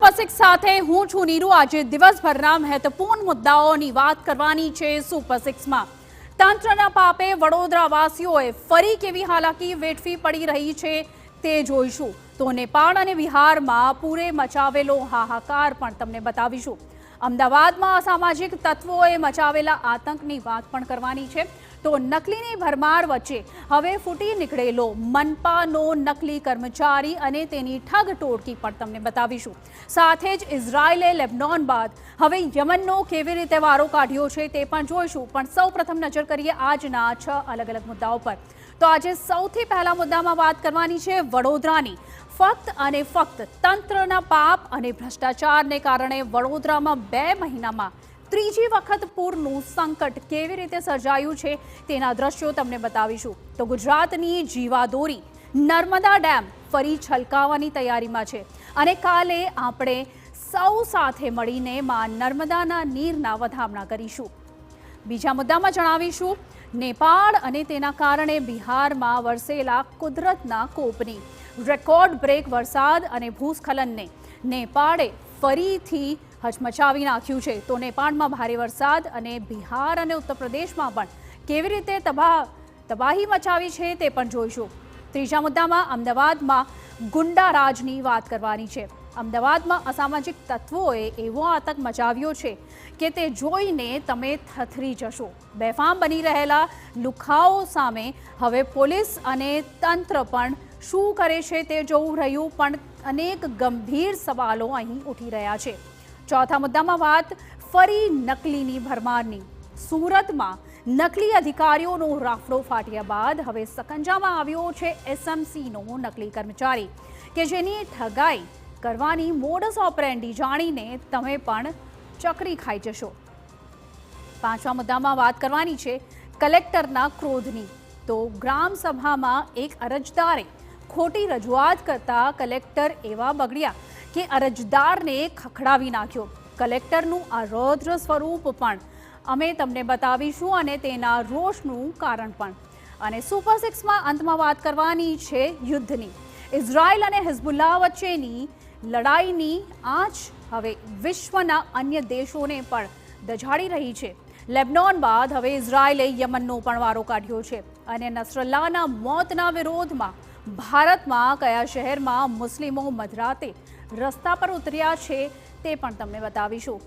Super six સાથે હું છું નીરુ। આજે દિવસભરના મહત્વપૂર્ણ મુદ્દાઓની વાત કરવાની છે। સુપર સિક્સમાં તંત્રના પાપે વડોદરાવાસીઓએ ફરી કેવી હાલાકી વેઠવી પડી રહી છે તે જોઈશું। તો નેપાળ અને બિહારમાં પૂરે મચાવેલો હાહાકાર પણ તમને બતાવીશું। અમદાવાદમાં અસામાજિક તત્વોએ મચાવેલા આતંકની વાત પણ કરવાની છે। તો નકલીની ભરમાર વચ્ચે હવે ફૂટી નીકળેલો મનપાનો નકલી કર્મચારી અને તેની ઠગ ટોળકી પણ તમને બતાવીશું। સાથે જ ઇઝરાયલે લેબનોન બાદ હવે યમનનો કેવી રીતે વારો કાઢ્યો છે તે પણ જોઈશું। પણ સૌપ્રથમ નજર કરીએ આજના 6 અલગ અલગ મુદ્દાઓ પર। તો આજે સૌથી પહેલા મુદ્દામાં વાત કરવાની છે વડોદરાની। ફક્ત અને ફક્ત તંત્રના પાપ અને ભ્રષ્ટાચારને કારણે વડોદરામાં 2 મહિનામાં ત્રીજી વખત પૂરનું સંકટ કેવી રીતે સર્જાયું છે તેના દ્રશ્યો તમને બતાવીશું। તો ગુજરાતની જીવાદોરી નર્મદા ડેમ ફરી છલકાવાની તૈયારીમાં છે અને કાલે આપણે સૌ સાથે મળીને માં નર્મદાના નીરના વધામણા કરીશું। બીજા મુદ્દામાં જણાવીશું નેપાળ અને તેના કારણે બિહારમાં વરસેલા કુદરતના કોપની રેકોર્ડ બ્રેક વરસાદ અને ભૂસ્ખલનને નેપાળે ફરીથી હચમચાવી નાખ્યું છે। તો નેપાળમાં ભારે વરસાદ અને બિહાર અને ઉત્તર પ્રદેશમાં પણ કેવી રીતે તબાહી મચાવી છે તે પણ જોઈશું। ત્રીજા મુદ્દામાં અમદાવાદમાં ગુંડારાજની વાત કરવાની છે। અમદાવાદમાં અસામાજિક તત્વોએ એવો આતંક મચાવ્યો છે કે તે જોઈને તમે થથરી જશો। બેફામ બની રહેલા લુખાઓ સામે હવે પોલીસ અને તંત્ર પણ શું કરે છે તે જોવું રહ્યું। પણ અનેક ગંભીર સવાલો અહીં ઉઠી રહ્યા છે। ચોથા મુદ્દામાં વાત ફરી નકલીની ભરમારની। સુરતમાં નકલી અધિકારીઓનો રાફડો ફાટ્યા બાદ હવે સકંજામાં આવ્યો છે એસએમસીનો નકલી કર્મચારી કે જેની ઠગાઈ કરવાની મોડસ ઓપરેન્ડી જાણીને તમે પણ ચકરી ખાઈ જશો। પાંચમા મુદ્દામાં વાત કરવાની છે કલેક્ટરના ક્રોધની। તો ગ્રામસભામાં એક અરજદારે ખોટી રજૂઆત કરતા કલેક્ટર એવા બગડ્યા કે અરજદારને ખખડાવી નાખ્યો। કલેક્ટરનું આ રૌદ્ર સ્વરૂપ પણ અમે તમને બતાવીશું અને તેના રોષનું કારણ પણ। અને સુપર સિક્સમાં અંતમાં વાત કરવાની છે યુદ્ધની। ઇઝરાયલ અને હિઝબુલ્લાહ વચ્ચેની લડાઈની આંચ હવે વિશ્વના અન્ય દેશોને પણ દઝાડી રહી છે। લેબનોન બાદ હવે ઇઝરાયલે યમનનો પણ વારો કાઢ્યો છે અને નસરલ્લાહના મોતના વિરોધમાં ભારતમાં કયા શહેરમાં મુસ્લિમો મધરાતે રસ્તા પર ઉતર્યા છે તે પણ તમને બતાવીશું।